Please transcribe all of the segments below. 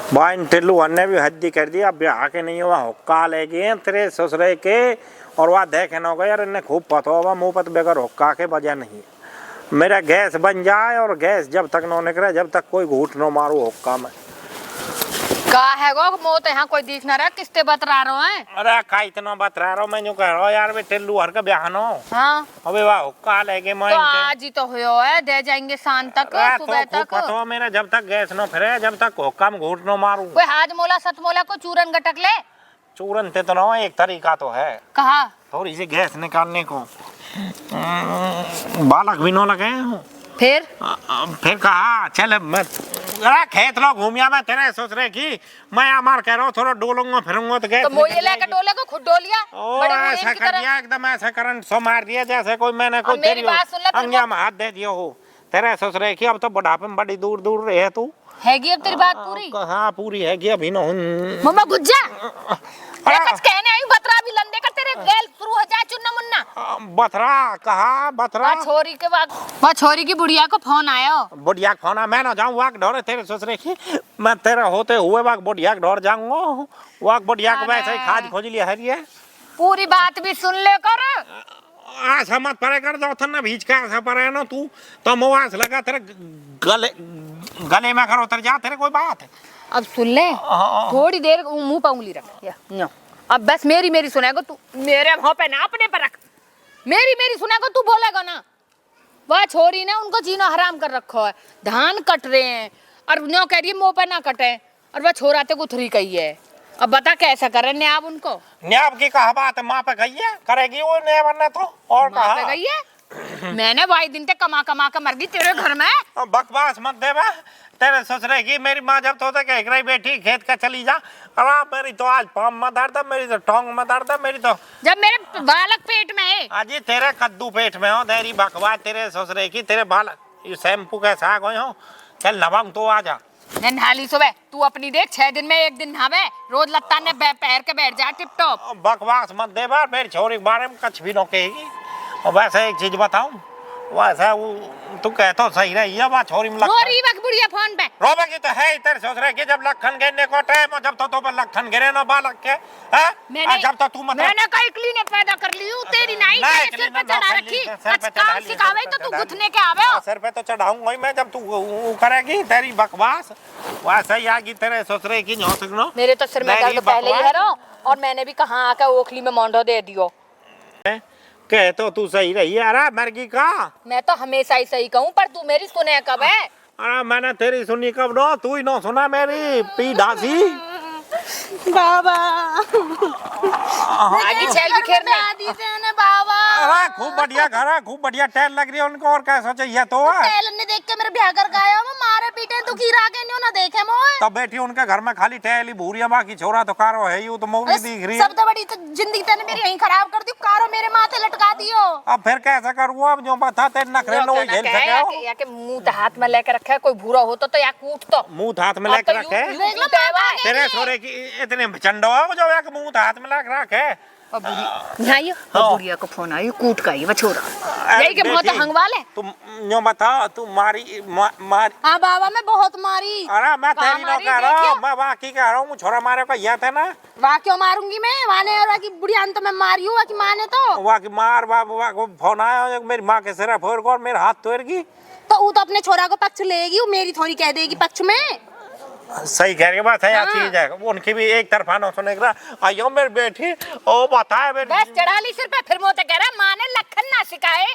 भाई टिल्लू ने भी हद्दी कर दिया, ब्याह के नहीं हुआ हुक्का ले गए तेरे ससुरे के। और वह देखे न गया यार, इन्हें खूब पता होगा मुँह पर बगैर हुक्का के बजा नहीं। मेरा गैस बन जाए और गैस जब तक न निकले, जब तक कोई घूट न मारू हुक्का में। का है गो मो तो यहाँ कोई दिख ना रहा, किसते बतरा रहो है? अरे का इतना बतरा रहा हूँ मैं, जो कह रहा हूँ यार वे टिल्लू हर का ब्याह न हो। हाँ अबे वाह हुक्का ले गए मैं तो आज ही तो हो है, दे जाएंगे शाम तक सुबह तो तक। पता हो मेरा, जब तक गैस न फिरे, जब तक हुक्का में घूट न मारू। कोई हाज मोला सत मोला को चूरन गटक ले। चूरन ते तो न हो, एक तरीका तो है कहा थोड़ी सी गैस निकालने को। बालक भी न लगे फिर कहा चल मैं खेत लो घूमिया, मैं तेरे सोच रहे की मैं मार कह रहा हूँ थोड़ा डोलूंगा फिरूंगा तो गैस तो मोये लेके डोले को खुद डोलिया। बड़े ऐसा कर दिया एकदम, ऐसा करंट सो मार दिया जैसे कोई मैंने कोई मेरी बात सुन ले, अंगिया में हाथ दे दिया हो। तेरे सोच रहे की अब तो बुढ़ापे में बड़ी दूर दूर रहे तू। हैगी अब तेरी बात पूरी? हाँ पूरी हैगी अभी न। मम्मा गुज्जा कुछ कहने आई, बतरा भी लंदे का तेरे गैल शुरू हो जाए चुन्ना मुन्ना। बतरा कहा बतरा? छोरी के बाद वो छोरी की बुढ़िया को फोन आया। बुढ़िया का फोन? मैं ना जाऊँ वाक ढोरे तेरे सोच रहे की मैं तेरा होते हुए वाक बुढ़िया के ढोर जाऊंगा। वाक बुढ़िया को वैसे ही खाद खोज लिया है। पूरी बात भी सुन ले कर। ऐसा मत परे कर दो थन भीज का ऐसा परे ना तू तो मुआस लगा तेरे गले में कर उतर जा तेरे कोई बात। अब सुन ले, थोड़ी देर मुंह पे उंगली रख। अब बस मेरी सुनेगा तू, मेरे मुंह पे ना अपने पर रख। मेरी सुनेगा तू, बोलेगा ना। वह छोरी ने उनको जीना हराम कर रखो है, धान कट रहे हैं और नो कह रही है मुंह पे ना कटे, और वह छोराते को थ्री कही है। अब बता कैसा करे न्याब उनको? न्याब की कहा बात माँ पे गई है, करेगी वो न्याब वरना तो और माँ पे गई है। मैंने भाई दिन तक कमा कमा कर मर गई तेरे घर में। बकवास मत दे बा। तेरे ससुरे की मेरी माँ जब तो कह रही बेटी खेत का चली जा। अरे मेरी तो आज पाँव में दर्द है, मेरी तो टोंग में दर्द है, मेरी तो जब मेरे बालक पेट में है। अजी तेरे कद्दू पेट में हो तेरी बकवास तेरे ससुरे की, तेरे बालक ये शैम्पू के साग हो। चल नवांग तो आ जा। नहाली सुबह तू अपनी देख, 6 दिन में 1 दिन नहावे, रोज लत्ता ने पैर के बैठ जा टिप टॉप। बकवास मत दे बार, मेरी छोरी के बारे में कुछ भी न कहेगी। और वैसे एक चीज बताऊं, वैसा वो तू कहतो सही रही है, वह छोरी में रोरी वक्त बुढ़िया फोन पे रोबेगी तो है तेरे सोच रहे कि जब लखन गिरने को टाइम, जब तो पर लखन गिरे ना बालक के है जब तो तू मतलब मैंने कई क्लीने पैदा कर ली हूं, तेरी नाई सिर पे चढ़ा रखी। काम सिखावे तो तू गुथने के आवे हो। सिर पे तो चढ़ाऊंगा ही मैं जब तू करेगी तेरी बकवास। वैसे ही आगी तेरे सोच रहे कि नो मेरे तो सिर में दर्द पहले ही है रो, और मैंने भी कहां आके ओखली में मोंडो दे दियो। कह तो तू सही रही है। अरे मरगी का मैं तो हमेशा ही सही कहूं, पर तू मेरी सुने कब है? अरे मैंने तेरी सुनी कब नो, तू ही नो सुना मेरी पी ढासी। बाबा आगे चल भी खेरने दी तेने बाबा। अरे खूब बढ़िया घर है, खूब बढ़िया टैल लग रही है उनको, और कैसा चाहिए तो टैल ने देख के मेरे ब्याह कर गाया मैं, मारे पीटे दुखी रागे न्यू ना देखे मोए। तब बैठी उनके घर में खाली टैल ही भूरिया बाकी छोरा तो कारो है ही, तो मोगी दिख रही है। सब तो बड़ी तो जिंदगी तेने मेरी यहीं खराब कर दी, कारो मेरे माथे लटका दियो। अब फिर कैसा करूँ, अब जो बता तेरे नखरे नो झेल सके हो। या के मुंह हाथ में लेके रखे, कोई भूरा हो तो या कूट तो मुंह हाथ में लेके रखे तेरे छोरे की इतने चंडो जो एक मुंह हाथ में लेके रखे। बुढ़िया को फोन आई, कूट का ये छोरा यही के बहुत हंगवा ले। तुम जो बता तू मारी हाँ बाबा मैं बहुत मारी। अरे मैं तेरी नो कह रहा हूँ, मैं बाकी कह रहा हूँ, छोरा मारे को यह था ना। वाह क्यों मारूंगी मैं? वाने और की बुढ़िया तो मैं मारी हूँ, की माँ ने तो वाह की मार बाबा को फोन आया मेरी माँ के सिर फोड़ को मेरे हाथ तोड़गी, तो वो तो अपने छोरा को पक्ष लेगी, वो मेरी थोड़ी कह देगी पक्ष में। सही कह रही बात है यार, चीज है उनकी भी एक तरफा ना सुने का। आइयो मेरी बेटी ओ बताए बस चढ़ा ली सिर पे, फिर मोते कह रहा माँ ने लखन ना सिखाए,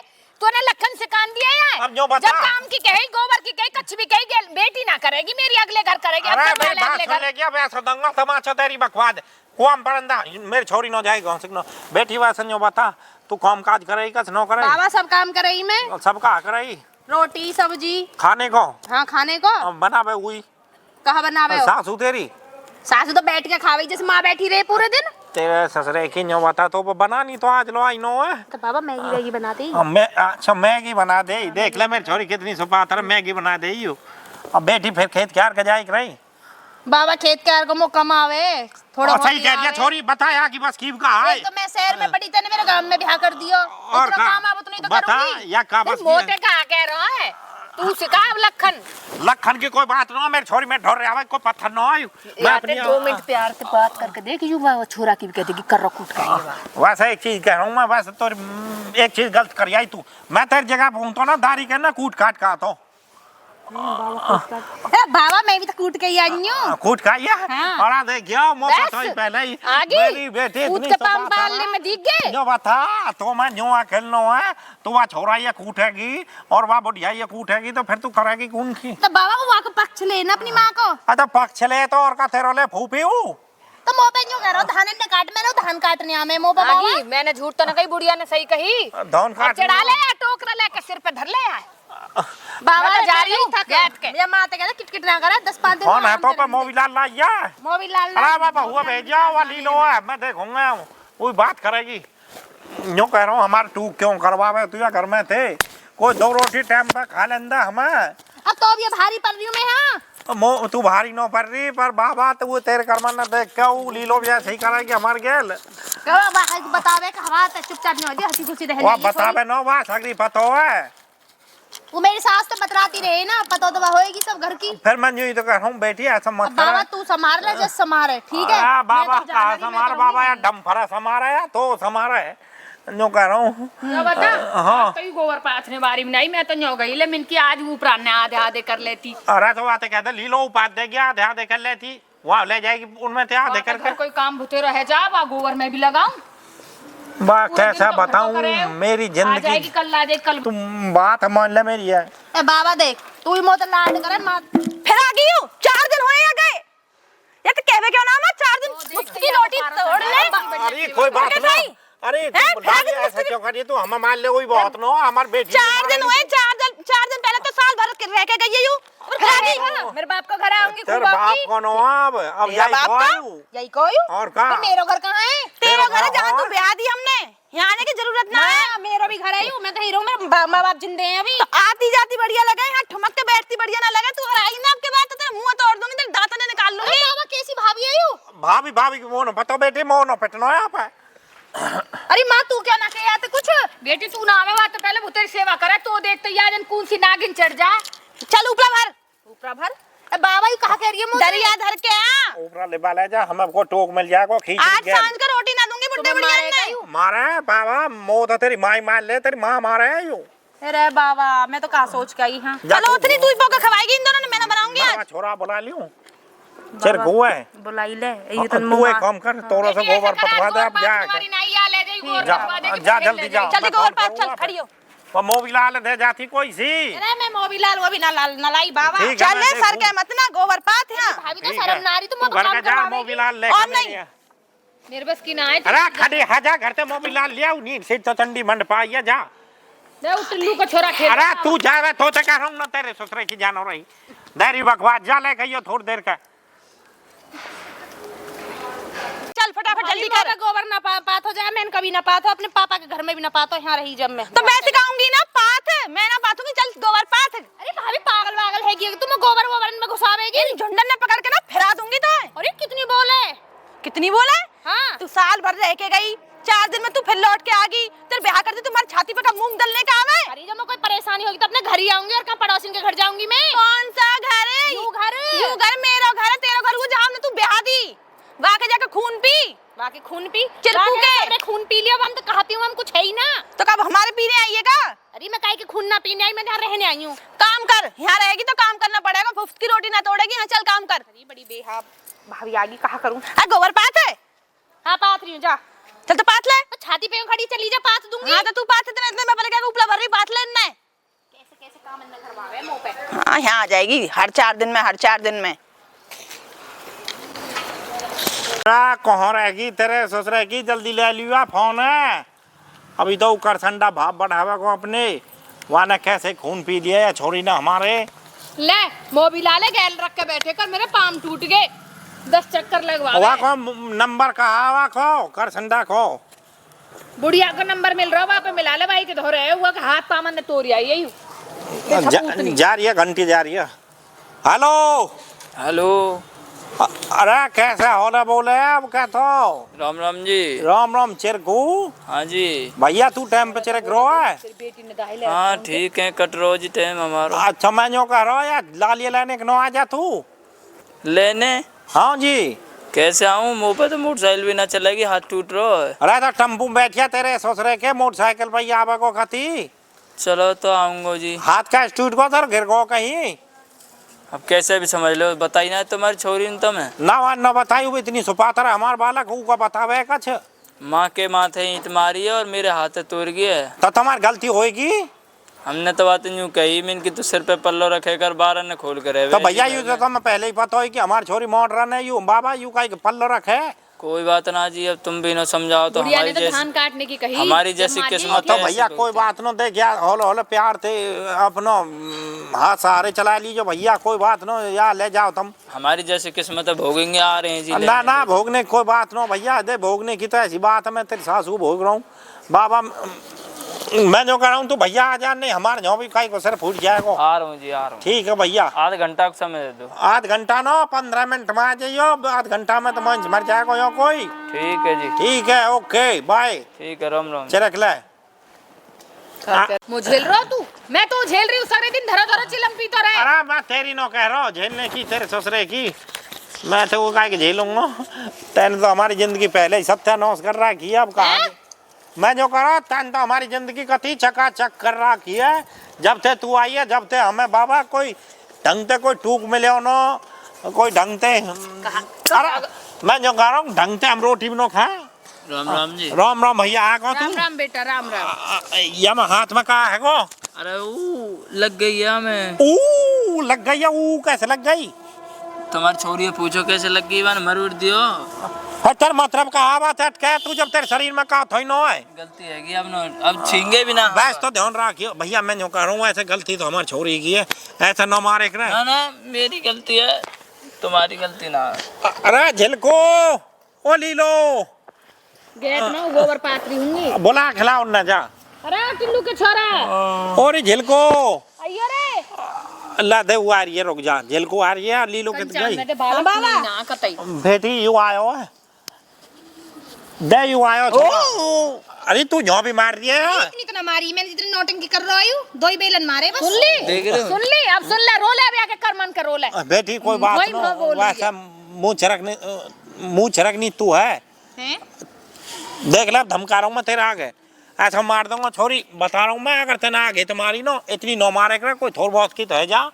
तूने लखन सिखान दिया है। अब जो बता जब काम की कहे, गोबर की कहे, कच्छ भी कहे, बेटी ना करेगी मेरी, अगले घर करेगी। अरे मेरी बात सुन ले, क्या वैसा दंगा तमाचा तेरी बकवास कुआम परंदा मेरी छोरी न जाएगी गांव से न बेटी। वैसा जो बता तू काम काज करेगी कस न करे? बाबा सब काम करेगी मैं, सब का करेगी, रोटी सब्जी खाने को। हाँ खाने को बनावे हुई कहाँ बनावे हो? सासू तेरी सासू तो बैठ के खावे जैसे माँ बैठी रहे पूरे दिन। तेरे ससुरे की न्यो बता तो बनानी तो आज लो आई नो है। तो बाबा मैगी बनाती अच्छा मैगी बना दे, देख ले मेरी छोरी कितनी सुपात्र मैगी बना दे। अब बेटी फिर खेत क्यार का जाए रही बाबा, खेत क्यार को कमावे थोड़ा सही कह रही है छोरी, बताया कि बस की का है। तो मैं शहर में पड़ी थी, मेरे गांव में ब्याह कर दियो, और काम अब तो नहीं तो बता या का बस मोटे का कह रहा है। तू सिखा लखन। लखन की कोई बात ना, मेरी छोरी में ढोर रहा है, कोई पत्थर ना आयु। मैं अपनी 2 मिनट प्यार से बात करके देख, युवा छोरा की भी कहते कि कर कूट करेंगे। वैसे एक चीज कह रहा हूँ मैं, वैसे तो एक चीज गलत कर आई तू। मैं तेरी जगह पहुंचता ना, दाढ़ी के ना कूट काट का तो बाबा मैं भी तो कूट के ही आई हूं। कूट का या हाँ। और आ देख गया मौका तो ही पहले ही मेरी बेटी कूट इतनी के तो पाम बात पालने में दिख गए। जो बता तो मैं जो खेलनो है तो वह छोरा ये कूटेगी और वह बुढ़िया ये कूटेगी, तो फिर तू करेगी कौन की? तो बाबा को वहाँ को पक्ष लेना अपनी माँ को। अच्छा पक्ष ले तो और का तेरे ले फूफी हूँ तो मोह पे क्यों कह रहा हूँ? धान ने काट में धान काटने आ मैं मोह पे बाबा। मैंने झूठ तो न कही, बुढ़िया ने सही कही। धान काट चढ़ा ले टोकरा लेके सिर पे धर ले आए। बाबा जा रही हूँ गैप के। ये माँ तो कहता किटकिट ना करे, 10-5 दिन कौन है तो पे मोबिलाल लाइया? मोबिलाल अरे बाबा हुआ भेजा हुआ लीलो है, मैं देखूंगा कोई बात करेगी। यूँ कह रहा हूँ हमारे टू क्यों करवावे, तू घर में थे कोई 2 रोटी टाइम पे खा लेंदा हमें। अब तो अब ये भारी पड़ रही हूँ मैं। हाँ तू भारी न पड़ रही, पर बाबा तो वो तेरे कर्म न देख के लीलो भी ऐसे ही करेगी हमारे गेल। बतावे हवा चुपचाप नहीं होती, हंसी खुशी रह। वो बतावे न बा सगरी पतो है। वो मेरी सास तो बतराती रहे ना, पता तो होएगी सब घर की। फिर मैं यूं ही तो कह रहा हूँ बेटी ऐसा मत कर। बाबा तू संभाल ले, जैसे संभाल, ठीक है? बाबा कहा संभाल, बाबा या डम्फरा संभारा है तो संभारा है। न्यो कह रहा हूँ बता। हाँ तो गोबर पाथने बारी में नहीं, मैं तो न्यो गई ले मिन की आज ऊपर ने आधे आधे कर लेती। अरे तो बातें कहते लीलो उपाध देगी, आधे आधे कर लेती, वहाँ ले जाएगी उनमें थे आधे करके। कोई काम भूते रह जा, वहाँ गोबर में भी लगाऊं। बा कैसा बताऊं मेरी जिंदगी। कल आ जाए कल। तुम बात मान ले मेरी है। ए बाबा देख तू ही मोत लाड करे मां। फिर आ गई हूँ, 4 दिन हुए या गए? ये तो कहवे क्यों नाम है, 4 दिन उसकी रोटी तोड़ ले। अरे कोई बात नहीं, अरे ऐसा क्यों करिए तू, हम मान ले कोई बात ना हमारी बेटी। 4 दिन हुए, 4 दिन पहले तो साल भर रह के गई हूँ। फिर आ गई। मेरे बाप का घर आऊंगी। तेरे बाप कौन हो? अब यही कोई और का? मेरा घर कहाँ है? तेरा घर है जहाँ तू ब्याह दी हमने, यहाँ आने की जरूरत ना है। मेरा भी घर है, मैं कहीं रहूं, मेरे माँ बाप जिंदे हैं अभी। तो आती जाती बढ़िया लगे, यहाँ ठुमक के बैठती बढ़िया ना लगे। तू अगर आई ना आपके बाद तो तेरा मुंह तोड़ दूंगी, तेरे दांतों ने निकाल लूंगी। बाबा कैसी भाभी है यू? भाभी भाभी की मोनो पतो बेटी, मोनो पिटनो है आप। अरे माँ तू क्या ना कहे आते कुछ? बेटी तू ना आवे बात तो पहले तेरी सेवा करे तो देख तो यार कौन सी नागिन चढ़ जा। चल ऊपरा भर, ऊपरा भर। बाबा ही कहा कह रही है मुझे? दरिया धर के आ। ऊपरा ले बाले जा, हमको टोक मिल जाएगा खींच आज सांझ का रोटी ना दूंगी बुड्ढे बढ़िया ने। मारे बाबा मो तो तेरी माँ मार ले, तेरी माँ मारे है यू। अरे बाबा मैं तो कहा सोच के आई। हाँ चलो उतनी दूध पोका खवाएगी इन दोनों ने, मैं ना बनाऊंगी आज। छोरा बुला लियो चल गुआ है बुलाई ले। ये तो तू एक काम कर, तोरा से गोबर पटवा दे अब जा जल्दी जा। जल्दी गोबर पास चल, खड़ी हो। वो मोबिलाल दे जाती कोई सी। अरे मैं मोबिलाल वो भी ना लाई बाबा। चल ले सर के मत ना गोबर पात है। भाभी तो शर्म ना आ रही, तुम घर का जा मोबिलाल ले और नहीं मेरे बस की ना है। अरे खड़ी हजा घर से मोबिलाल लिया नींद से तो चंडी मंड पाई जा। मैं उस टिल्लू का छोरा खेल। अरे तू जावे तो कह रहा हूं ना, तेरे ससुरे की जानो रही देरी बकवास जा ले गई थोड़ी देर का। चल फटाफट जल्दी कर। गोबर ना पात हो जाए, मैं कभी ना पात हो, अपने पापा के घर में भी ना पात हो, यहाँ रही जब मैं तो मैं सिखाऊंगी ना पात है, मैं ना पातूंगी। चल गोबर पात। अरे भाभी पागल वागल है कि तुम गोबर वोबर में घुसावेगी? झुंडन ने पकड़ के ना फिरा दूंगी तो। अरे कितनी बोले? कितनी बोले? हाँ तू साल भर रह के गई, 4 दिन में तू फिर लौट के आ गई। तेरे ब्याह करते तुम्हारी छाती पे का मूंग दलने का आवे। अरे जब मैं कोई परेशानी होगी तो अपने घर ही आऊंगी, और कहाँ पड़ोसिन के घर जाऊंगी मैं? कौन सा घर है? यू घर मेरा घर है, तेरा घर वो जहाँ हमने तू ब्याह दी। वहाँ के जाकर खून पी, बाकी खून पी चिरकू के। हमने खून पी लिया, हम तो कहती हूँ हम कुछ है ही ना। तो कब हमारे पीने आइएगा? अरे मैं काहे के खून ना पीने आई, मैं यहाँ रहने आई हूँ। काम कर, यहाँ रहेगी तो काम करना पड़ेगा। फुफ्त की रोटी ना तोड़ेगी। हाँ चल काम कर। अरे बड़ी बेहाब भाभी आगी, कहा करूँ? गोबर पात है? हाँ पात रही हूँ, जा। चल तो पात ले। छाती पे खड़ी चली जा, पात दूंगी। हाँ तो तू पात इतने मैं बोले क्या उपला भर रही पात ले इन्ने। कैसे कैसे काम अंदर करवावे मुंह पे। हाँ यहाँ आ जाएगी हर 4 दिन में, हर 4 दिन में। कहाँ रहेगी तेरे ससुरे की? जल्दी ले लिया फोन है। अभी तो कर संडा भाप बढ़ावा को अपने वहाँ ने कैसे खून पी लिया है छोरी ने हमारे। ले मोबिलाल गैल रख के बैठे कर, मेरे पाम टूट गए, 10 चक्कर लगवा। वहाँ को नंबर कहा वहाँ खो कर संडा खो। बुढ़िया का नंबर मिल रहा, वहाँ पे मिला ले भाई के धो रहे हुआ का हाथ पामन ने तोड़ आई यही। जा रही है घंटी जा रही है। हेलो हेलो अरे कैसे हो रहा बोले अब क्या तो राम राम जी। राम राम चिरकू। हाँ जी। भैया तू टाइम पे चिरक रो है। हाँ ठीक है, कट रोज टाइम हमारा। अच्छा मैं जो कह रहा हूँ यार लालिया लेने के नो आ जा तू। लेने? हाँ जी। कैसे आऊँ? मुँह पे तो मोटरसाइकिल भी ना चलेगी, हाथ टूट रहा है। अरे तो टम्पू में बैठिया तेरे ससुरे के मोटरसाइकिल पर आवे को खती। चलो तो आऊँगा जी। हाथ का टूट को तर गिर को कहीं। अब कैसे भी समझ लो, बताई ना तुम्हारी छोरी ने तुम्हें। ना बताई इतनी सुपातर हमार बालक ऊ का बतावे कछ। माँ के माथे ईंट मारी है और मेरे हाथ तोड़ गया है। तो तुम्हारी गलती होगी। हमने तो बात यूँ कही मैंने कि तू सिर पे पल्लो रखे कर बारह ने खोल कर तो भैया यू तो तुम्हें पहले ही पता हो कि हमारी छोरी मॉडर्न है। यू बाबा यू का पल्लो रखे। कोई बात ना जी, अब तुम भी ना समझाओ तो बुढ़िया ने हमारी तो धान काटने की कही। हमारी जैसी जब मारी किस्मत तो है, भैया ऐसी कोई बहुत है। बात न दे क्या होलो होलो प्यार थे अपनो हाथ सहारे चला लीजिए भैया कोई बात न या ले जाओ तुम। हमारी जैसी किस्मत है, भोगेंगे आ रहे हैं जी। ना भोगने की कोई बात न भैया दे भोगने की तो ऐसी बात है। मैं तेरी सासू भोग रहा हूँ बाबा। मैं जो कह रहा हूँ तो भैया आ जा, नहीं हमारे यहाँ भी कहीं को सर फूट जाएगा। आ रहा हूँ जी, आ रहा हूँ। ठीक है भैया। आध घंटा का समय दे दो। आध घंटा न 15 मिनट में आ जाइयो। आध घंटा में तो मंच मर जाएगा यो कोई। ठीक है जी। ठीक है ओके बाय। ठीक है, राम राम। चरक ले। मुझे झेल रहा हो तू? मैं तो झेल रही हूँ सारे दिन धरा धरा चिलम पी तो रहे। अरे मैं तेरी नो कह रहा हूँ झेलने की तेरे ससुरे की। मैं तो वो कह के झेलूंगा। तैने तो हमारी जिंदगी पहले ही सत्यानाश कर रहा की। अब कहा मैं जो कह रहा तैने तो हमारी जिंदगी कति चकाचक कर रहा की है। जब ते तू आई है जब ते हमें बाबा कोई ढंग से कोई टूक मिले न कोई ढंग से। अरे मैं जो कह रहा हूँ ढंग से हम रोटी भी न खाए। राम राम जी। राम राम भैया आ कौन राम तू? राम बेटा राम राम। ये मैं हाथ में कहा है गो। अरे वो लग गई है हमें। ऊ लग गई है। ऊ कैसे लग गई? तुम्हारी छोरी है, पूछो कैसे लग गई। मैंने मरूड़ दियो। तेरे मतलब कहा बात है क्या तू जब तेरे शरीर में कहा थोड़ी नो है। गलती है कि अब छींगे भी ना। बस तो ध्यान रखियो भैया। मैं जो कह रहा हूँ ऐसे गलती तो हमारी छोरी की है। ऐसा न मारे करे। ना मेरी गलती है, तुम्हारी गलती ना है। अरे झिलको ओ लीलो गेट ना गोबर पात्री होंगी। बोला खिलाओ न जा। अरे टिल्लू के छोरा। और झिलको आइयो रे। अल्लाह दे आ रही है रुक जा। झिलको आ रही है लीलो कित गई। बेटे बाबा ना कतई। बेटी यू आयो है दे यू आयो छोरा। अरे तू यहाँ भी मार रही है। इतनी तो ना मारी मैंने, जितनी नौटंकी कर रहा हूँ दो ही बेलन मारे बस। सुन ली देख रहे हो? सुन ली अब सुन ले रोले अब आके कर मन कर रोले। बेटी कोई बात वही मैं बोल न रही वैसा मुँह छिड़कनी तू है। हैं? देख ले धमका रहा हूँ मैं तेरे आगे। ऐसा मार दूंगा छोरी बता रहा हूँ मैं। अगर तेना आगे तुम्हारी नो इतनी नो मारे करे कोई थोड़ी बहुत की तो है जा।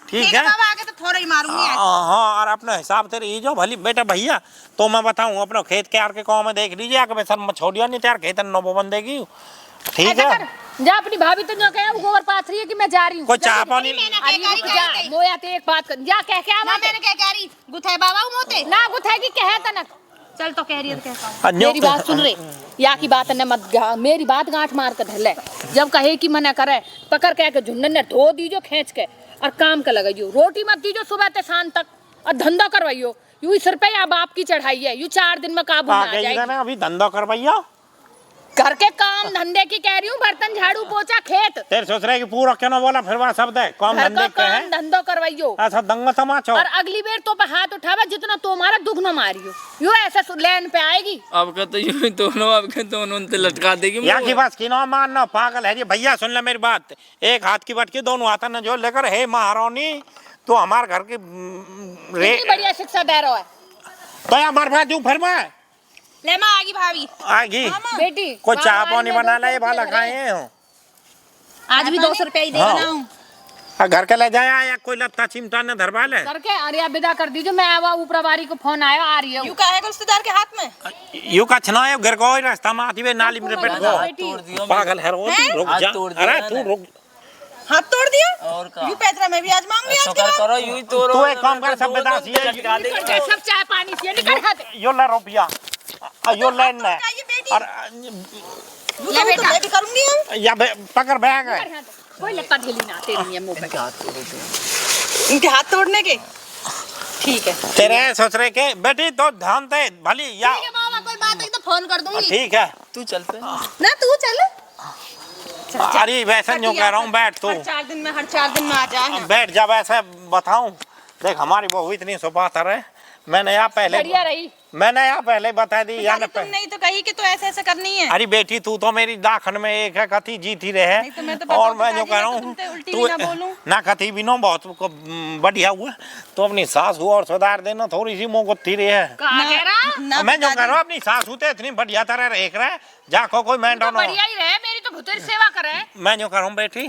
ठीक है बाबा आगे तो थोड़ा ही मारूंगी आज। हाँ और अपने हिसाब तेरे ये जो भली बेटा भैया तो मैं बताऊँ अपना खेत के आर के गाँव में देख लीजिए आगे सर मैं छोड़िया नहीं त्यार खेत नो बंदेगी। ठीक ऐसा है कर जा अपनी भाभी तो जो कहे वो गोबर पाथरी है कि मैं जा रही हूँ। कोई चाह पानी अरे रुक जा मोया ते एक बात कर जा कह के ना आवा। मैंने क्या कह रही गुथाई बाबा हूँ मोते। ना गुथेगी कहे तनक। चल तो कह रही है तो कहता हूँ। मेरी बात सुन रे या की बात न मत मेरी बात गांठ मार कर धर ले। जब कहे कि मना करे पकड़ के के झुंडन ने धो दीजो खींच के और काम का लगाइयो। रोटी मत दीजो सुबह से शाम तक और धंधा करवाइयो। यू सिर पे या बाप की चढ़ाई है। यू 4 दिन में काबू में आ जाएगी। अभी धंधा कर भैया घर के काम धंधे की कह रही हूँ। बर्तन झाड़ू पोछा खेत तेरे सोच रहे कि पूरा क्यों ना बोला फिर वह शब्द है काम घर धंधे का के है। काम धंधो करवाइयो ऐसा दंगा तमाचा और अगली बार तो पे हाथ उठावा जितना तुम्हारा दुख न मारियो। यू ऐसे लैंड पे आएगी। अब का तो यूं दोनों अब के दोनों उनते लटका देगी। यहाँ की बात की ना मानना पागल है जी भैया। सुन ले मेरी बात। एक हाथ की बट की दोनों हाथ न जो लेकर हे महारानी तो हमारे घर की कितनी बढ़िया शिक्षा दे रहा है। तो हमारे पास जो फरमा ले माँ आगी भाभी आगी बेटी कोई चाह बाबा पानी ने बना 200 ले भाला रुपये खाए हो। आज भी 200 रुपया ही दे हाँ। बनाऊं। घर के ले जाया या कोई लत्ता चिमटा ने धरवा ले। करके अरे आप विदा कर दीजिए। मैं आवा ऊपर वारी को फोन आया आ रही है। यू का है रिश्तेदार के हाथ में। यू का छना है घर को रास्ता में आती वे नाली में बैठ गो। तोड़ दियो पागल है रो तू रुक हाथ जा। तोड़ दिया अरे मैंने। तू रुक हाथ तोड़ दिया। और का यू पैतरा में भी आज मांग लिया शुक्र करो यूं ही तोड़ो। तू एक काम कर सब बता सी लटका देगी। सब चाय पानी से निकल खाते। यो ले रुपया यो ले न ये बेटी और यू तो मैं भी करूंगी हम। या पकड़ बैग है। कोई लत्ता ढीली ना तेरी है मुंह पे। इनके हाथ तोड़ने के। ठीक है तेरे ससुरे के बेटी तो ध्यान दे भली या मामा कोई बात है तो फोन कर दूंगी। ठीक है तू चल पे। ना तू चल। अरे वैसे जो कह रहा हूँ बैठ तू हर 4 दिन में आ जाए। बैठ जा। वैसे बताऊं देख हमारी बहू इतनी सुपातर है। मैंने यहाँ पहले बढ़िया रही। मैंने यहाँ पहले बता दी या पिताजी तुमने ही तो कही कि तो ऐसे ऐसे करनी है। अरे बेटी तू तो मेरी दाखन में एक है कथी जीती रहे नहीं तो मैं तो और बताऊं मैं जो पिताजी, कह रहा मैं तो हूँ तुमसे उल्टी भी ना बोलूं। ना कथी भी नो बहुत बढ़िया हुआ। तो अपनी सासू और सुधार देना थोड़ी सी मुँह गुत्थी रही है। कहा कह रहा मैं जो कह रहा हूँ अपनी सासू तो इतनी बढ़िया तरह देख रहा है जाको कोई मैं तो बढ़िया ही रहे, मेरी तो भुतेरी सेवा करे। मैं जो कह रहा हूँ बेटी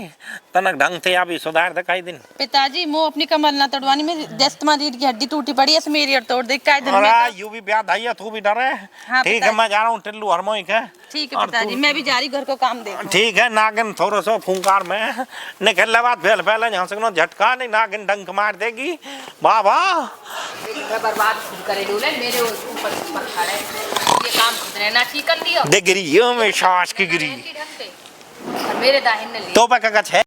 तनक ढंग से अभी सुधार दे कई दिन। पिताजी मुंह अपनी कमर ना तोड़वानी, मेरी दस्तमा रीढ़ की हड्डी टूटी पड़ी है, मेरी और तोड़ दे काय दिन में। अरे यू भी ब्याह धाइया तू भी डरे। हाँ, ठीक है मैं जा रहा हूँ टिल्लू हरमोई के। ठीक है और पिताजी, तू- मैं भी जा रही घर को काम दे। ठीक है नागिन थोड़ा सा फूंकार में निकलने बाद फैल फैल यहाँ से झटका नहीं नागिन डंक मार देगी। वाह वाह बर्बाद खुद करे डोले मेरे ऊपर खड़े, ये काम खुद ने ना ठीक कर लियो। देख गिरी ये में सास की गिरी ढंग से और मेरे दाहिने लिए तो पे का है।